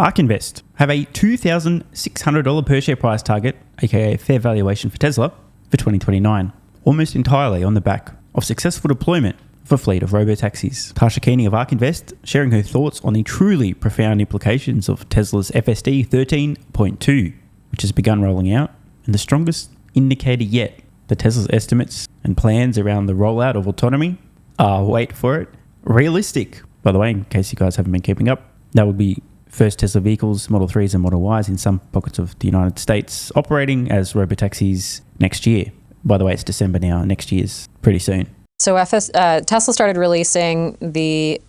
Ark Invest have a $2,600 per share price target, aka fair valuation for Tesla, for 2029, almost entirely on the back of successful deployment of a fleet of robotaxis. Tasha Keeney of Ark Invest sharing her thoughts on the truly profound implications of Tesla's FSD 13.2, which has begun rolling out, and the strongest indicator yet that Tesla's estimates and plans around the rollout of autonomy are, wait for it, realistic. By the way, in case you guys haven't been keeping up, that would be first Tesla vehicles, Model 3s and Model Ys in some pockets of the United States operating as robotaxis next year. By the way, it's December now. Next year's pretty soon. So Tesla started releasing the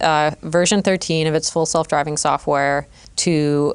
version 13 of its full self-driving software to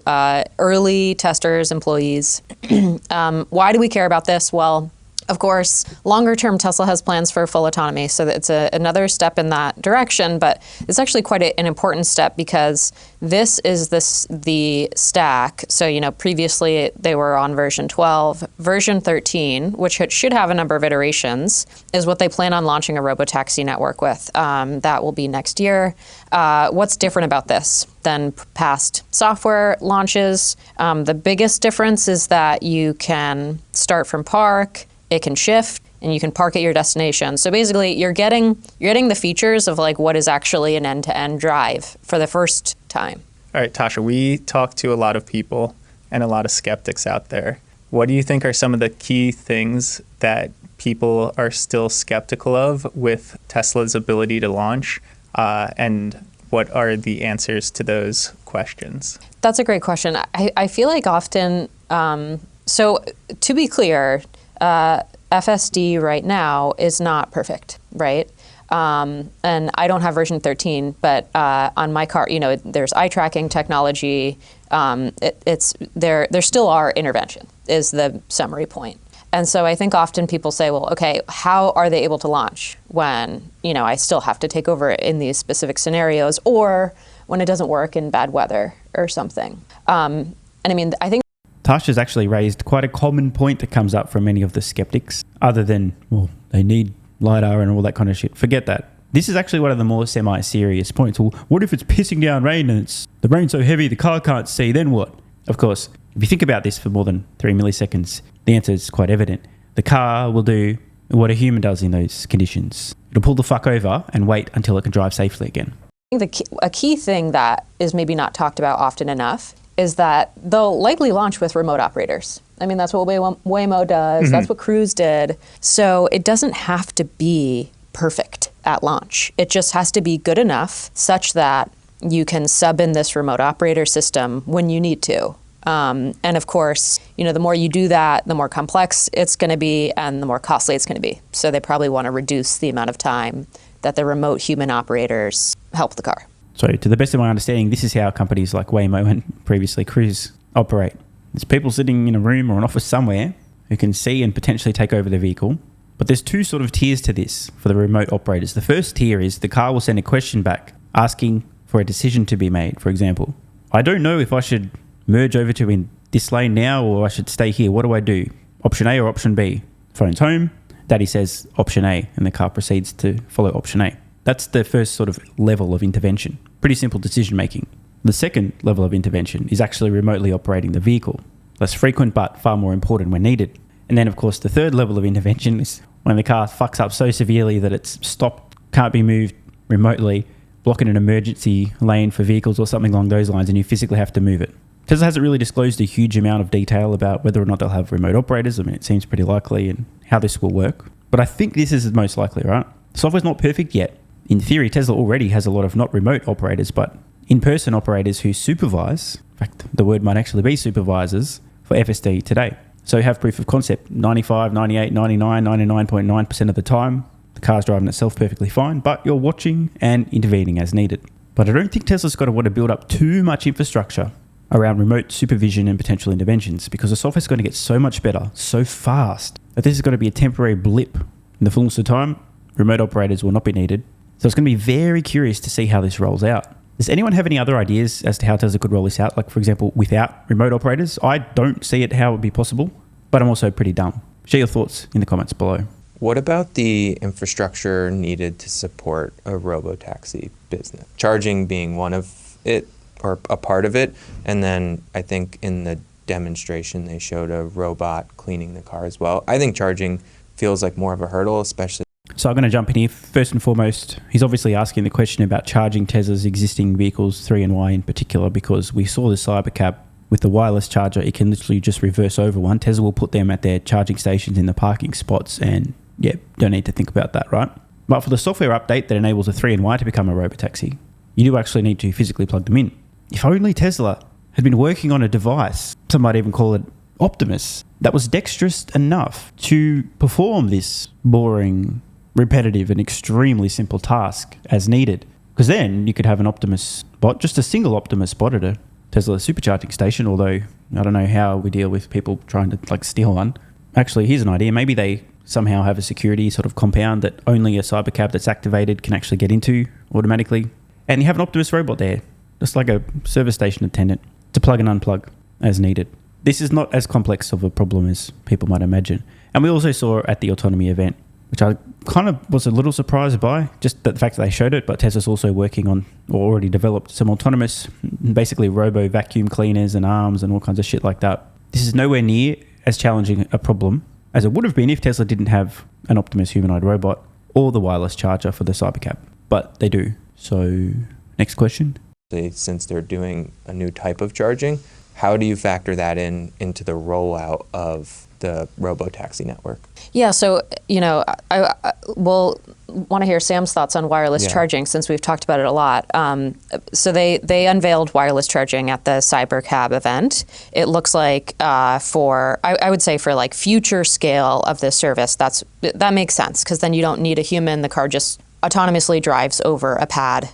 early testers, employees. Why do we care about this? Well, of course, longer term, Tesla has plans for full autonomy. So it's another step in that direction, but it's actually quite an important step because this is the stack. So, previously they were on version 12. Version 13, which should have a number of iterations, is what they plan on launching a robotaxi network with. That will be next year. What's different about this than past software launches? The biggest difference is that you can start from park, it can shift, and you can park at your destination. So basically, you're getting the features of like what is actually an end-to-end drive for the first time. All right, Tasha, we talk to a lot of people and a lot of skeptics out there. What do you think are some of the key things that people are still skeptical of with Tesla's ability to launch? And what are the answers to those questions? That's a great question. I feel like often, so to be clear, FSD right now is not perfect, right? And I don't have version 13, but on my car, there's eye tracking technology. There still are intervention, is the summary point. And so I think often people say, well, okay, how are they able to launch when, I still have to take over in these specific scenarios or when it doesn't work in bad weather or something? And I mean, I think Tasha's actually raised quite a common point that comes up from many of the skeptics, other than, well, they need LiDAR and all that kind of shit. Forget that. This is actually one of the more semi-serious points. Well, what if it's pissing down rain and the rain's so heavy the car can't see, then what? Of course, if you think about this for more than 3 milliseconds, the answer is quite evident. The car will do what a human does in those conditions. It'll pull the fuck over and wait until it can drive safely again. I think a key thing that is maybe not talked about often enough is that they'll likely launch with remote operators. I mean, that's what Waymo does. Mm-hmm. That's what Cruise did. So it doesn't have to be perfect at launch. It just has to be good enough such that you can sub in this remote operator system when you need to. And of course, the more you do that, the more complex it's going to be and the more costly it's going to be. So they probably want to reduce the amount of time that the remote human operators help the car. So to the best of my understanding, this is how companies like Waymo and previously Cruise operate. There's people sitting in a room or an office somewhere who can see and potentially take over the vehicle. But there's two sort of tiers to this for the remote operators. The first tier is the car will send a question back asking for a decision to be made. For example, I don't know if I should merge over to in this lane now or I should stay here. What do I do? Option A or option B? Phone's home. Daddy says option A and the car proceeds to follow option A. That's the first sort of level of intervention. Pretty simple decision making. The second level of intervention is actually remotely operating the vehicle. Less frequent, but far more important when needed. And then, of course, the third level of intervention is when the car fucks up so severely that it's stopped, can't be moved remotely, blocking an emergency lane for vehicles or something along those lines, and you physically have to move it. Tesla hasn't really disclosed a huge amount of detail about whether or not they'll have remote operators. I mean, it seems pretty likely and how this will work. But I think this is most likely, right? Software's not perfect yet. In theory, Tesla already has a lot of not remote operators, but in-person operators who supervise. In fact, the word might actually be supervisors for FSD today. So you have proof of concept 95, 98, 99, 99.9% of the time. The car's driving itself perfectly fine, but you're watching and intervening as needed. But I don't think Tesla's got to want to build up too much infrastructure around remote supervision and potential interventions because the software's going to get so much better, so fast, that this is going to be a temporary blip. In the fullness of time, remote operators will not be needed. So it's going to be very curious to see how this rolls out. Does anyone have any other ideas as to how Tesla could roll this out? Like, for example, without remote operators? I don't see it how it would be possible, but I'm also pretty dumb. Share your thoughts in the comments below. What about the infrastructure needed to support a robotaxi business? Charging being one of it. or a part of it. And then I think in the demonstration they showed a robot cleaning the car as well. I think charging feels like more of a hurdle, especially. So I'm going to jump in here. First and foremost, he's obviously asking the question about charging Tesla's existing vehicles, 3 and Y in particular, because we saw the Cybercab with the wireless charger. It can literally just reverse over one. Tesla will put them at their charging stations in the parking spots, and yeah, don't need to think about that, right? But for the software update that enables a 3 and Y to become a robotaxi, you do actually need to physically plug them in. If only Tesla had been working on a device, some might even call it Optimus, that was dexterous enough to perform this boring, repetitive and extremely simple task as needed. Because then you could have an Optimus bot, just a single Optimus bot at a Tesla supercharging station, although I don't know how we deal with people trying to steal one. Actually, here's an idea. Maybe they somehow have a security sort of compound that only a Cybercab that's activated can actually get into automatically. And you have an Optimus robot there, just like a service station attendant, to plug and unplug as needed. This is not as complex of a problem as people might imagine. And we also saw at the autonomy event, which I kind of was a little surprised by, just the fact that they showed it, but Tesla's also working on, or already developed, some autonomous, basically robo vacuum cleaners and arms and all kinds of shit like that. This is nowhere near as challenging a problem as it would have been if Tesla didn't have an Optimus humanoid robot or the wireless charger for the Cybercab. But they do. So, next question. Since they're doing a new type of charging, how do you factor that into the rollout of the Robotaxi network? Yeah, so, I will want to hear Sam's thoughts on wireless charging, since we've talked about it a lot. So they unveiled wireless charging at the Cybercab event. It looks like I would say for like future scale of this service, that makes sense, because then you don't need a human. The car just autonomously drives over a pad.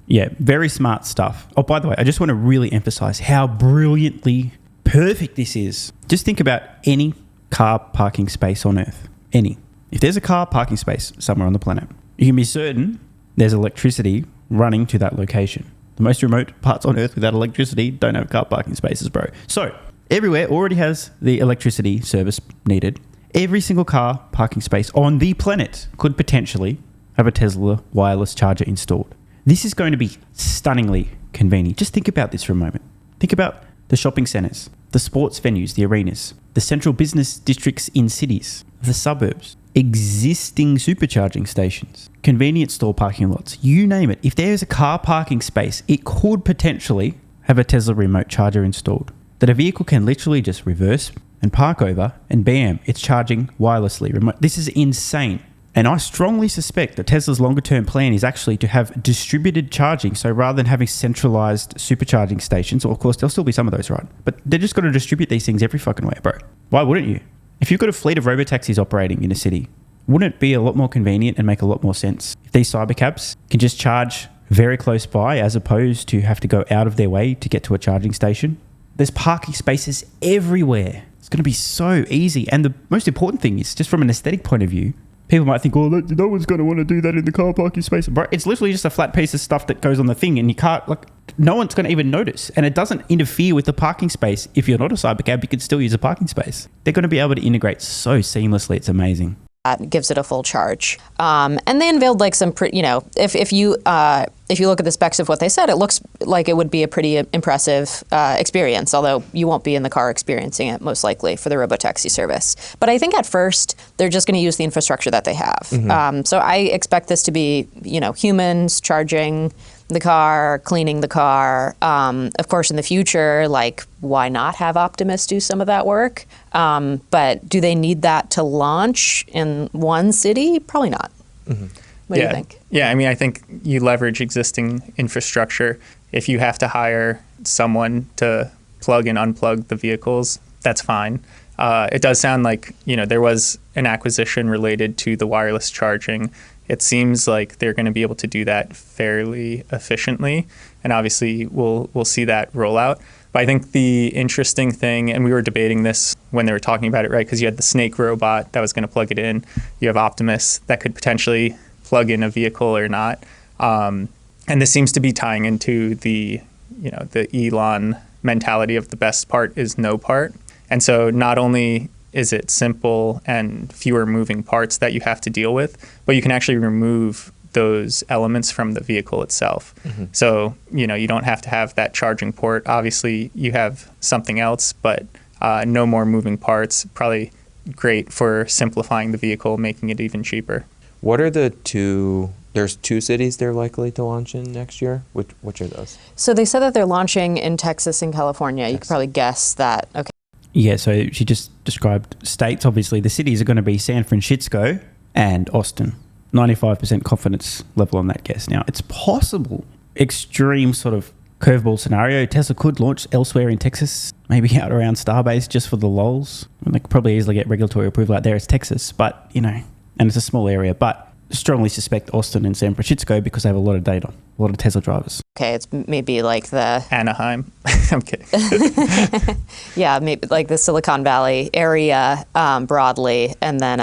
Yeah, very smart stuff. Oh, by the way, I just want to really emphasize how brilliantly perfect this is. Just think about any car parking space on Earth. Any. If there's a car parking space somewhere on the planet, you can be certain there's electricity running to that location. The most remote parts on Earth without electricity don't have car parking spaces, bro. So, everywhere already has the electricity service needed. Every single car parking space on the planet could potentially have a Tesla wireless charger installed. This is going to be stunningly convenient. Just think about this for a moment. Think about the shopping centres, the sports venues, the arenas, the central business districts in cities, the suburbs, existing supercharging stations, convenience store parking lots, you name it. If there's a car parking space, it could potentially have a Tesla remote charger installed that a vehicle can literally just reverse and park over, and bam, it's charging wirelessly. This is insane. And I strongly suspect that Tesla's longer term plan is actually to have distributed charging. So rather than having centralized supercharging stations, or of course there'll still be some of those, right? But they're just going to distribute these things every fucking way, bro. Why wouldn't you? If you've got a fleet of robotaxis operating in a city, wouldn't it be a lot more convenient and make a lot more sense if these cybercabs can just charge very close by, as opposed to have to go out of their way to get to a charging station? There's parking spaces everywhere. It's going to be so easy. And the most important thing is, just from an aesthetic point of view, people might think, oh, no one's going to want to do that in the car parking space. Bro, it's literally just a flat piece of stuff that goes on the thing, and you can't, no one's going to even notice. And it doesn't interfere with the parking space. If you're not a Cybercab, you can still use a parking space. They're going to be able to integrate so seamlessly. It's amazing. That gives it a full charge. And they unveiled some, if you look at the specs of what they said, it looks like it would be a pretty impressive experience, although you won't be in the car experiencing it most likely for the Robotaxi service. But I think at first they're just going to use the infrastructure that they have. Mm-hmm. So I expect this to be, humans charging the car, cleaning the car. Of course, in the future, why not have Optimus do some of that work? But do they need that to launch in one city? Probably not. Mm-hmm. What do you think? Yeah, I think you leverage existing infrastructure. If you have to hire someone to plug and unplug the vehicles, that's fine. It does sound like, there was an acquisition related to the wireless charging. It seems like they're going to be able to do that fairly efficiently, and obviously we'll see that roll out. But I think the interesting thing, and we were debating this when they were talking about it, right? Because you had the Snake robot that was going to plug it in. You have Optimus that could potentially plug in a vehicle or not. And this seems to be tying into the Elon mentality of the best part is no part. And so not only is it simple and fewer moving parts that you have to deal with, but you can actually remove those elements from the vehicle itself. So, you don't have to have that charging port. Obviously, you have something else, but no more moving parts. Probably great for simplifying the vehicle, making it even cheaper. What are there's 2 cities they're likely to launch in next year? Which are those? So they said that they're launching in Texas and California. You could probably guess that. Okay. Yeah, so she just described states. Obviously, the cities are going to be San Francisco and Austin. 95% confidence level on that guess. Now, it's possible, extreme sort of curveball scenario, Tesla could launch elsewhere in Texas, maybe out around Starbase just for the lols. They could probably easily get regulatory approval out there. It's Texas, but, and it's a small area. But strongly suspect Austin and San Francisco because they have a lot of data, a lot of Tesla drivers. Okay, it's maybe like the... Anaheim. I'm kidding. Yeah, maybe like the Silicon Valley area broadly, and then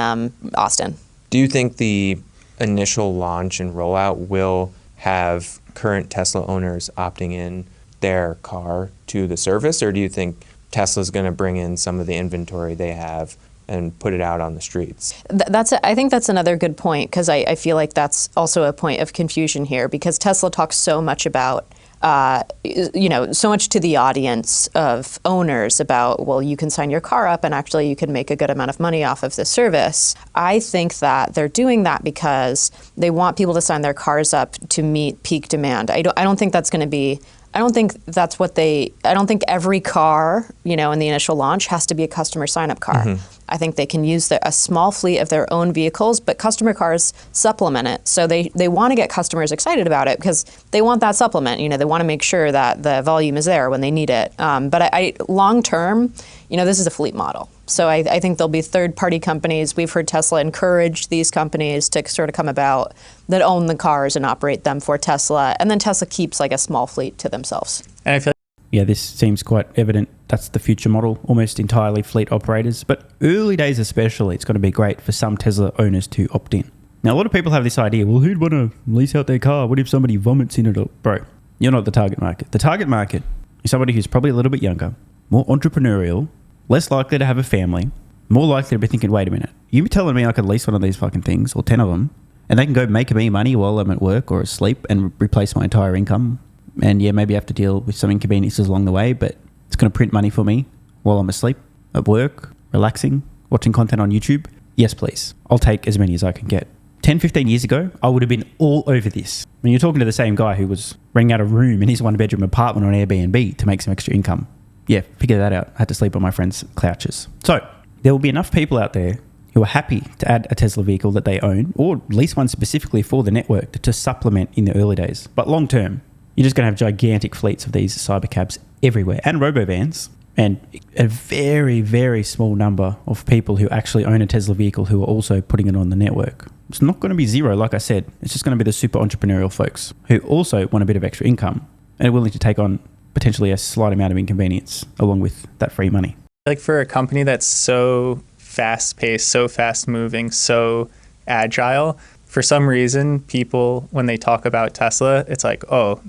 Austin. Do you think the initial launch and rollout will have current Tesla owners opting in their car to the service, or do you think Tesla's going to bring in some of the inventory they have and put it out on the streets? I think that's another good point, because I feel like that's also a point of confusion here, because Tesla talks so much about so much to the audience of owners about, well, you can sign your car up and actually you can make a good amount of money off of this service. I think that they're doing that because they want people to sign their cars up to meet peak demand. I don't think that's going to be, I don't think every car, in the initial launch has to be a customer sign-up car. Mm-hmm. I think they can use a small fleet of their own vehicles, but customer cars supplement it. So they want to get customers excited about it because they want that supplement. They want to make sure that the volume is there when they need it. But I long term, this is a fleet model. So I think there'll be third-party companies. We've heard Tesla encourage these companies to sort of come about that own the cars and operate them for Tesla. And then Tesla keeps like a small fleet to themselves. And I feel yeah, this seems quite evident. That's the future model, almost entirely fleet operators. But early days especially, it's going to be great for some Tesla owners to opt in. Now, a lot of people have this idea, well, who'd want to lease out their car? What if somebody vomits in it? Bro, you're not the target market. The target market is somebody who's probably a little bit younger, more entrepreneurial, less likely to have a family, more likely to be thinking, wait a minute, you be telling me I could lease one of these fucking things, or 10 of them, and they can go make me money while I'm at work or asleep and replace my entire income? And yeah, maybe I have to deal with some inconveniences along the way, but it's going to print money for me while I'm asleep, at work, relaxing, watching content on YouTube. Yes, please. I'll take as many as I can get. 10, 15 years ago, I would have been all over this. I mean, you're talking to the same guy who was renting out a room in his 1-bedroom apartment on Airbnb to make some extra income. Yeah, figure that out. I had to sleep on my friend's couches. So there will be enough people out there who are happy to add a Tesla vehicle that they own, or lease one specifically for the network to supplement in the early days. But long term, you're just going to have gigantic fleets of these cybercabs everywhere, and robovans, and a very, very small number of people who actually own a Tesla vehicle who are also putting it on the network. It's not going to be zero, like I said. It's just going to be the super entrepreneurial folks who also want a bit of extra income and are willing to take on potentially a slight amount of inconvenience along with that free money. like for a company that's so fast-paced, so fast-moving, so agile, for some reason, people, when they talk about Tesla, it's like, oh,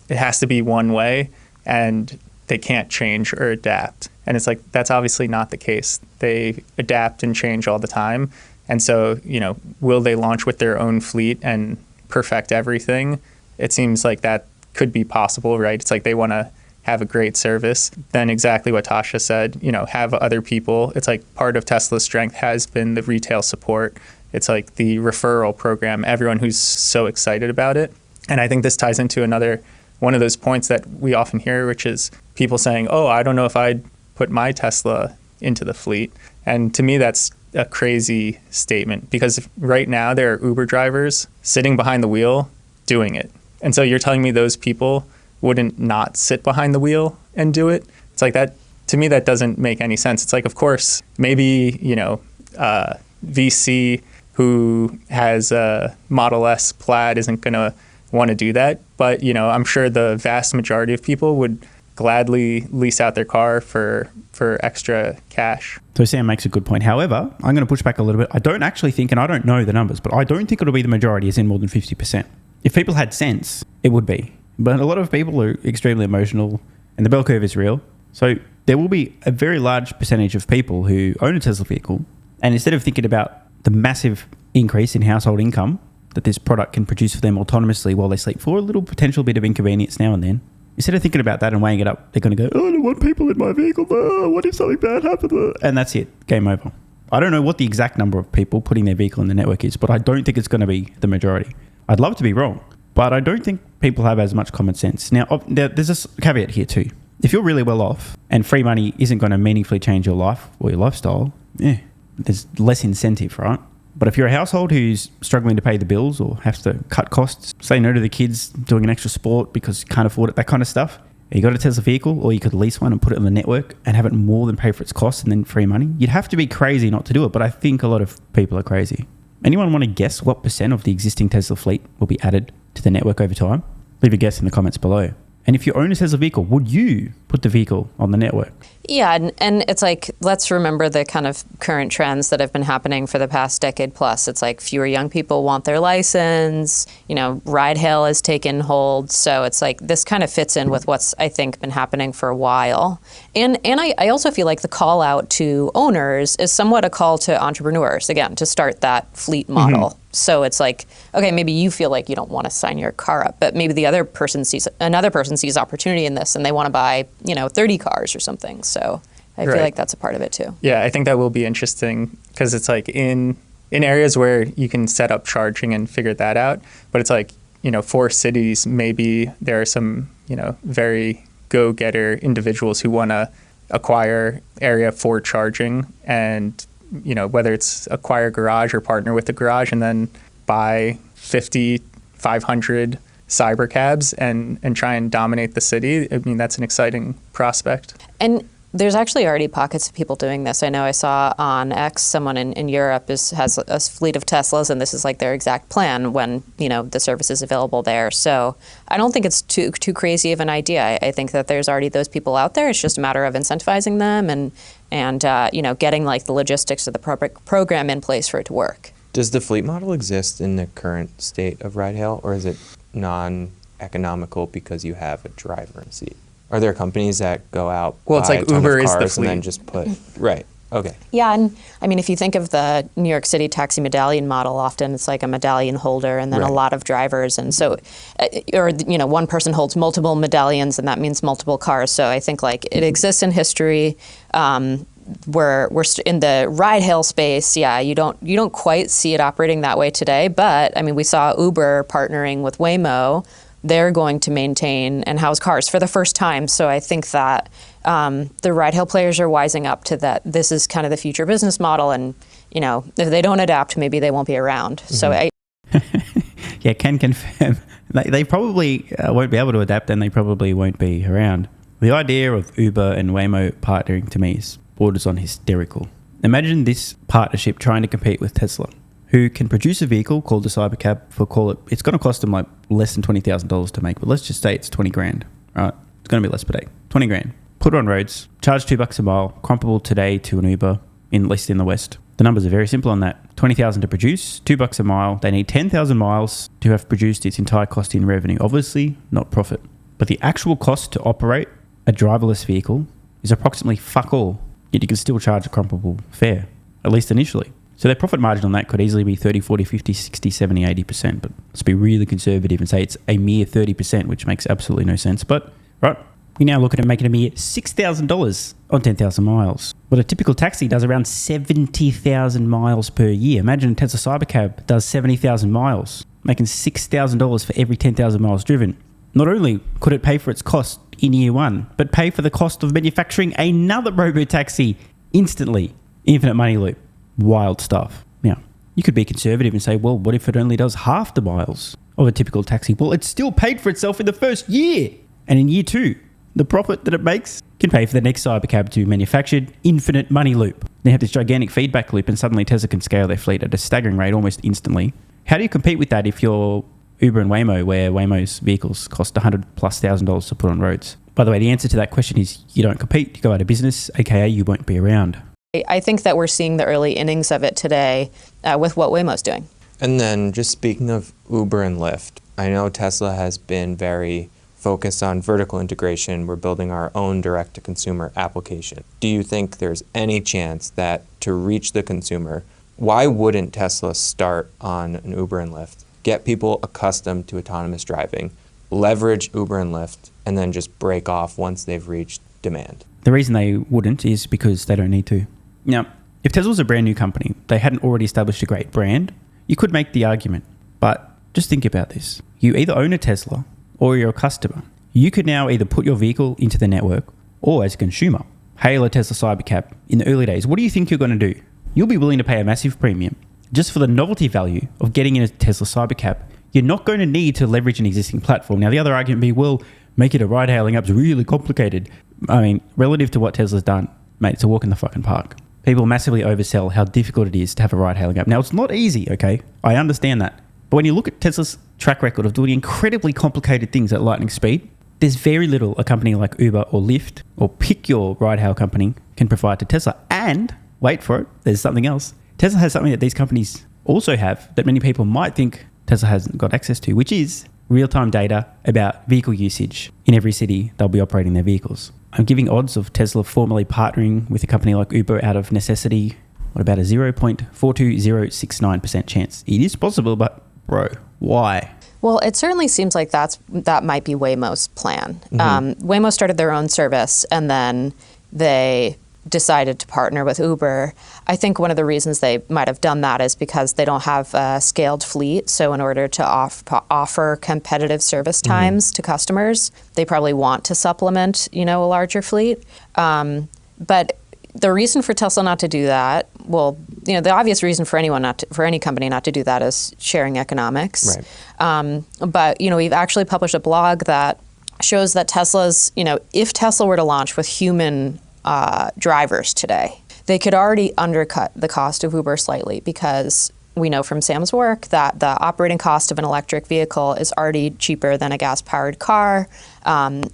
it has to be one way, and they can't change or adapt. And it's like, that's obviously not the case. They adapt and change all the time. And so, you know, will they launch with their own fleet and perfect everything? It seems like that could be possible, right? It's like they want to have a great service. Then exactly what Tasha said, you know, have other people. It's like part of Tesla's strength has been the retail support. It's like the referral program, everyone who's so excited about it. And I think this ties into another one of those points that we often hear, which is people saying, oh, I don't know if I'd put my Tesla into the fleet. And to me, that's a crazy statement, because right now there are Uber drivers sitting behind the wheel doing it. And so you're telling me those people wouldn't not sit behind the wheel and do it? It's like that, to me, that doesn't make any sense. It's like, of course, maybe, you know, VC who has a Model S Plaid isn't going to want to do that. But, you know, I'm sure the vast majority of people would gladly lease out their car for extra cash. So Sam makes a good point. However, I'm going to push back a little bit. I don't actually think, and I don't know the numbers, but I don't think it'll be the majority, as in more than 50%. If people had sense, it would be. But a lot of people are extremely emotional, and the bell curve is real. So there will be a very large percentage of people who own a Tesla vehicle, and instead of thinking about the massive increase in household income that this product can produce for them autonomously while they sleep for a little potential bit of inconvenience now and then, instead of thinking about that and weighing it up, they're going to go, oh, I don't want people in my vehicle. Oh, what if something bad happens? And that's it. Game over. I don't know what the exact number of people putting their vehicle in the network is, but I don't think it's going to be the majority. I'd love to be wrong, but I don't think people have as much common sense. Now, there's a caveat here too. If you're really well off and free money isn't going to meaningfully change your life or your lifestyle, there's less incentive, right? But if you're a household who's struggling to pay the bills or has to cut costs, say no to the kids doing an extra sport because you can't afford it, that kind of stuff, you got a Tesla vehicle, or you could lease one and put it on the network and have it more than pay for its costs and then free money. You'd have to be crazy not to do it, but I think a lot of people are crazy. Anyone want to guess what % of the existing Tesla fleet will be added to the network over time? Leave a guess in the comments below. And if you own a Tesla vehicle, would you put the vehicle on the network? Yeah, and it's like, let's remember the kind of current trends that have been happening for the past decade plus. It's like fewer young people want their license, ride hail has taken hold. So it's like this kind of fits in with what's, I think, been happening for a while. And I also feel like the call out to owners is somewhat a call to entrepreneurs, again, to start that fleet model. Mm-hmm. So it's like, okay, maybe you feel like you don't want to sign your car up, but maybe another person sees opportunity in this and they want to buy, 30 cars or something. So I feel like that's a part of it too. Yeah, I think that will be interesting because it's like in areas where you can set up charging and figure that out, but it's like, for cities, maybe there are some, very go-getter individuals who want to acquire area for charging and whether it's acquire a garage or partner with a garage and then buy 50, 500 cybercabs and try and dominate the city. I mean, that's an exciting prospect. And there's actually already pockets of people doing this. I know I saw on X someone in Europe has a fleet of Teslas, and this is like their exact plan when the service is available there. So I don't think it's too crazy of an idea. I think that there's already those people out there. It's just a matter of incentivizing them and getting like the logistics of the program in place for it to work. Does the fleet model exist in the current state of ride hail, or is it non-economical because you have a driver in the seat? Are there companies that go out, well, it's buy like a ton Uber of is the cars fleet. and then just put right? Okay. Yeah, and I mean, if you think of the New York City taxi medallion model, often it's like a medallion holder and then a lot of drivers, and so, one person holds multiple medallions, and that means multiple cars. So I think like it exists in history. We're in the ride hail space. Yeah, you don't quite see it operating that way today, but I mean, we saw Uber partnering with Waymo. They're going to maintain and house cars for the first time. So I think that the ride hail players are wising up to that. This is kind of the future business model, and if they don't adapt, maybe they won't be around. Mm-hmm. So yeah, can confirm they probably won't be able to adapt, and they probably won't be around. The idea of Uber and Waymo partnering to me borders on hysterical. Imagine this partnership trying to compete with Tesla, who can produce a vehicle called a Cybercab it's going to cost them like less than $20,000 to make, but let's just say it's 20 grand, right? It's going to be less per day. 20 grand. Put it on roads, charge $2 a mile, comparable today to an Uber, at least in the West. The numbers are very simple on that. 20,000 to produce, $2 a mile. They need 10,000 miles to have produced its entire cost in revenue. Obviously, not profit. But the actual cost to operate a driverless vehicle is approximately fuck all, yet you can still charge a comparable fare, at least initially. So their profit margin on that could easily be 30, 40, 50, 60, 70, 80%. But let's be really conservative and say it's a mere 30%, which makes absolutely no sense. But, right, we now look at making a mere $6,000 on 10,000 miles. But a typical taxi does around 70,000 miles per year. Imagine a Tesla Cybercab does 70,000 miles, making $6,000 for every 10,000 miles driven. Not only could it pay for its cost in year one, but pay for the cost of manufacturing another robotaxi instantly. Infinite money loop. Wild stuff. Now, you could be conservative and say, well, what if it only does half the miles of a typical taxi? Well, it's still paid for itself in the first year. And in year two, the profit that it makes can pay for the next Cybercab to be manufactured. Infinite money loop. They have this gigantic feedback loop, and suddenly Tesla can scale their fleet at a staggering rate almost instantly. How do you compete with that if you're Uber and Waymo, where Waymo's vehicles cost $100,000+ to put on roads? By the way, the answer to that question is you don't compete, you go out of business, aka you won't be around. I think that we're seeing the early innings of it today with what Waymo's doing. And then just speaking of Uber and Lyft, I know Tesla has been very focused on vertical integration. We're building our own direct-to-consumer application. Do you think there's any chance that to reach the consumer, why wouldn't Tesla start on an Uber and Lyft, get people accustomed to autonomous driving, leverage Uber and Lyft, and then just break off once they've reached demand? The reason they wouldn't is because they don't need to. Now, if Tesla was a brand new company, they hadn't already established a great brand, you could make the argument. But just think about this. You either own a Tesla or you're a customer. You could now either put your vehicle into the network or, as a consumer, hail a Tesla Cybercab in the early days. What do you think you're going to do? You'll be willing to pay a massive premium just for the novelty value of getting in a Tesla Cybercab. You're not going to need to leverage an existing platform. Now, the other argument would be, well, make it a ride-hailing app is really complicated. I mean, relative to what Tesla's done, mate, it's a walk in the fucking park. People massively oversell how difficult it is to have a ride-hailing app. Now, it's not easy, okay? I understand that. But when you look at Tesla's track record of doing incredibly complicated things at lightning speed, there's very little a company like Uber or Lyft or pick your ride-hail company can provide to Tesla. And, wait for it, there's something else. Tesla has something that these companies also have that many people might think Tesla hasn't got access to, which is real-time data about vehicle usage in every city they'll be operating their vehicles. I'm giving odds of Tesla formally partnering with a company like Uber out of necessity. What about a 0.42069% chance? It is possible, but bro, why? Well, it certainly seems like that might be Waymo's plan. Waymo started their own service, and then they decided to partner with Uber. I think one of the reasons they might have done that is because they don't have a scaled fleet. So in order to offer competitive service times to customers, they probably want to supplement, a larger fleet. But the reason for Tesla not to do that, well, the obvious reason for any company not to do that is sharing economics. Right. But we've actually published a blog that shows that Tesla's, if Tesla were to launch with human drivers today, they could already undercut the cost of Uber slightly, because we know from Sam's work that the operating cost of an electric vehicle is already cheaper than a gas-powered car. And,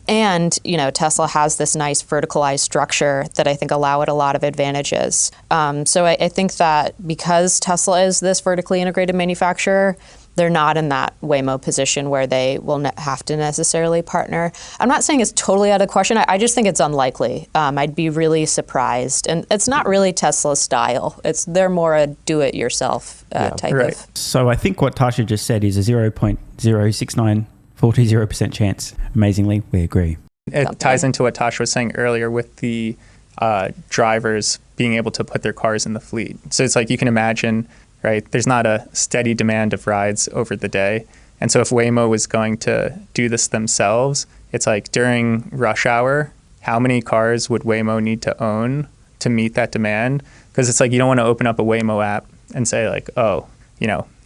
Tesla has this nice verticalized structure that I think allow it a lot of advantages. So I think that because Tesla is this vertically integrated manufacturer, they're not in that Waymo position where they will have to necessarily partner. I'm not saying it's totally out of the question. I just think it's unlikely. I'd be really surprised. And it's not really Tesla's style. They're more a do-it-yourself type right. of. So I think what Tasha just said is a 0.069420% chance. Amazingly, we agree. It ties into what Tasha was saying earlier with the drivers being able to put their cars in the fleet. So it's like you can imagine, right? There's not a steady demand of rides over the day. And so if Waymo was going to do this themselves, it's like during rush hour, how many cars would Waymo need to own to meet that demand? Because it's like you don't want to open up a Waymo app and say like,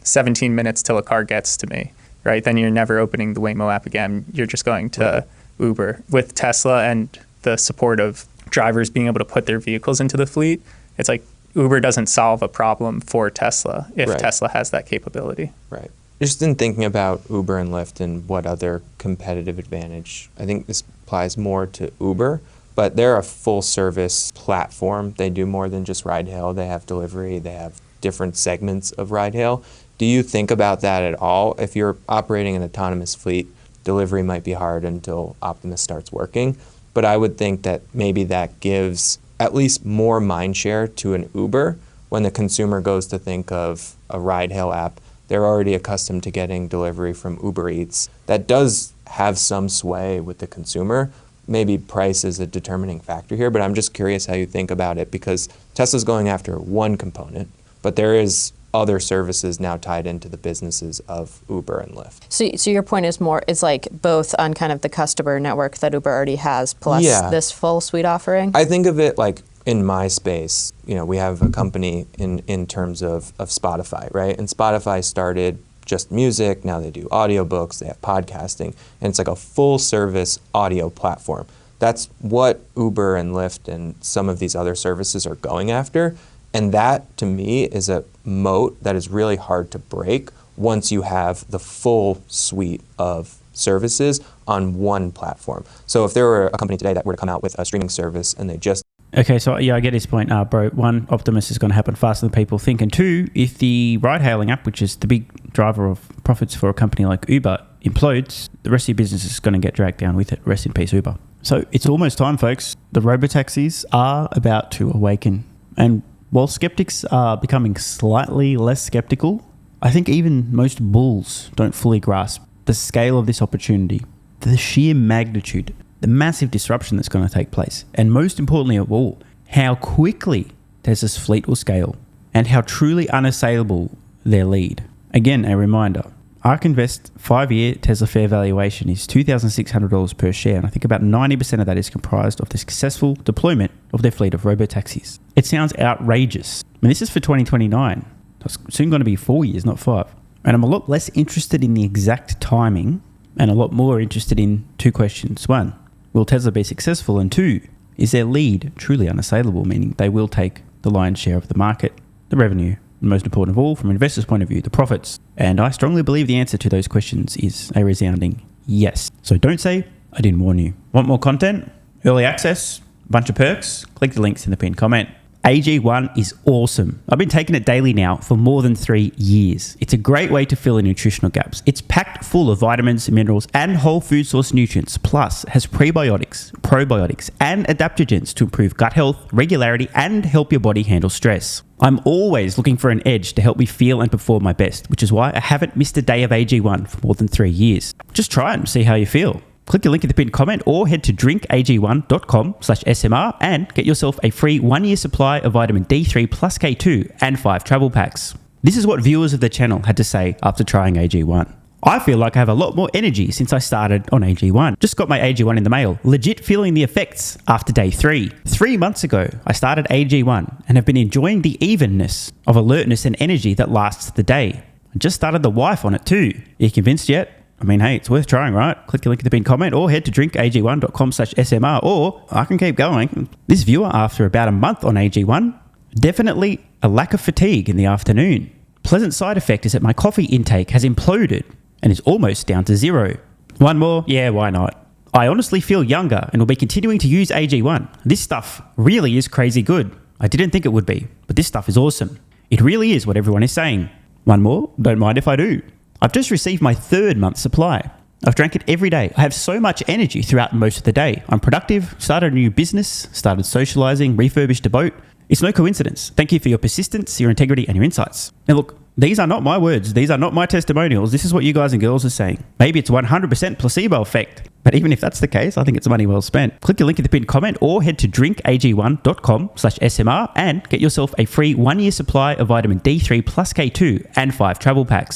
17 minutes till a car gets to me, right? Then you're never opening the Waymo app again. You're just going to Uber. With Tesla and the support of drivers being able to put their vehicles into the fleet, it's like Uber doesn't solve a problem for Tesla if Right. Tesla has that capability. Right. Just in thinking about Uber and Lyft and what other competitive advantage, I think this applies more to Uber, but they're a full service platform. They do more than just ride hail. They have delivery. They have different segments of ride hail. Do you think about that at all? If you're operating an autonomous fleet, delivery might be hard until Optimus starts working. But I would think that maybe that gives at least more mind share to an Uber when the consumer goes to think of a ride-hail app. They're already accustomed to getting delivery from Uber Eats. That does have some sway with the consumer. Maybe price is a determining factor here, but I'm just curious how you think about it, because Tesla's going after one component, but there is other services now tied into the businesses of Uber and Lyft. So your point is it's like both on kind of the customer network that Uber already has, plus this full suite offering? I think of it like in my space, we have a company in terms of Spotify, right? And Spotify started just music, now they do audiobooks, they have podcasting, and it's like a full service audio platform. That's what Uber and Lyft and some of these other services are going after. And that, to me, is a moat that is really hard to break once you have the full suite of services on one platform. So if there were a company today that were to come out with a streaming service and they just... Okay, so I get his point, bro. One, Optimus is going to happen faster than people think. And two, if the ride-hailing app, which is the big driver of profits for a company like Uber, implodes, the rest of your business is going to get dragged down with it. Rest in peace, Uber. So it's almost time, folks. The robotaxis are about to awaken. And while skeptics are becoming slightly less skeptical, I think even most bulls don't fully grasp the scale of this opportunity, the sheer magnitude, the massive disruption that's going to take place, and most importantly of all, how quickly Tesla's fleet will scale and how truly unassailable their lead. Again, a reminder, Ark Invest 5-year Tesla fair valuation is $2,600 per share, and I think about 90% of that is comprised of the successful deployment of their fleet of robotaxis. It sounds outrageous. I mean, this is for 2029. It's soon going to be 4 years, not 5. And I'm a lot less interested in the exact timing and a lot more interested in two questions. One, will Tesla be successful? And two, is their lead truly unassailable, meaning they will take the lion's share of the market, the revenue, and most important of all, from an investor's point of view, the profits? And I strongly believe the answer to those questions is a resounding yes. So don't say I didn't warn you. Want more content? Early access? Bunch of perks? Click the links in the pinned comment. AG1 is awesome. I've been taking it daily now for more than 3 years. It's a great way to fill in nutritional gaps. It's packed full of vitamins, minerals, and whole food source nutrients, plus has prebiotics, probiotics, and adaptogens to improve gut health, regularity, and help your body handle stress. I'm always looking for an edge to help me feel and perform my best, which is why I haven't missed a day of AG1 for more than 3 years. Just try it and see how you feel. Click the link in the pinned comment or head to drinkag1.com/SMR and get yourself a free 1-year supply of vitamin D3 plus K2 and 5 travel packs. This is what viewers of the channel had to say after trying AG1. I feel like I have a lot more energy since I started on AG1. Just got my AG1 in the mail. Legit feeling the effects after day 3. 3 months ago, I started AG1 and have been enjoying the evenness of alertness and energy that lasts the day. I just started the wife on it too. Are you convinced yet? I mean, hey, it's worth trying, right? Click the link in the pinned comment or head to drinkag1.com/SMR, or I can keep going. This viewer, after about a month on AG1, definitely a lack of fatigue in the afternoon. Pleasant side effect is that my coffee intake has imploded and is almost down to 0. One more? Yeah, why not? I honestly feel younger and will be continuing to use AG1. This stuff really is crazy good. I didn't think it would be, but this stuff is awesome. It really is what everyone is saying. One more? Don't mind if I do. I've just received my 3rd month supply. I've drank it every day. I have so much energy throughout most of the day. I'm productive, started a new business, started socializing, refurbished a boat. It's no coincidence. Thank you for your persistence, your integrity, and your insights. Now look, these are not my words. These are not my testimonials. This is what you guys and girls are saying. Maybe it's 100% placebo effect. But even if that's the case, I think it's money well spent. Click the link in the pinned comment or head to drinkag1.com/SMR and get yourself a free 1-year supply of vitamin D3 plus K2 and 5 travel packs.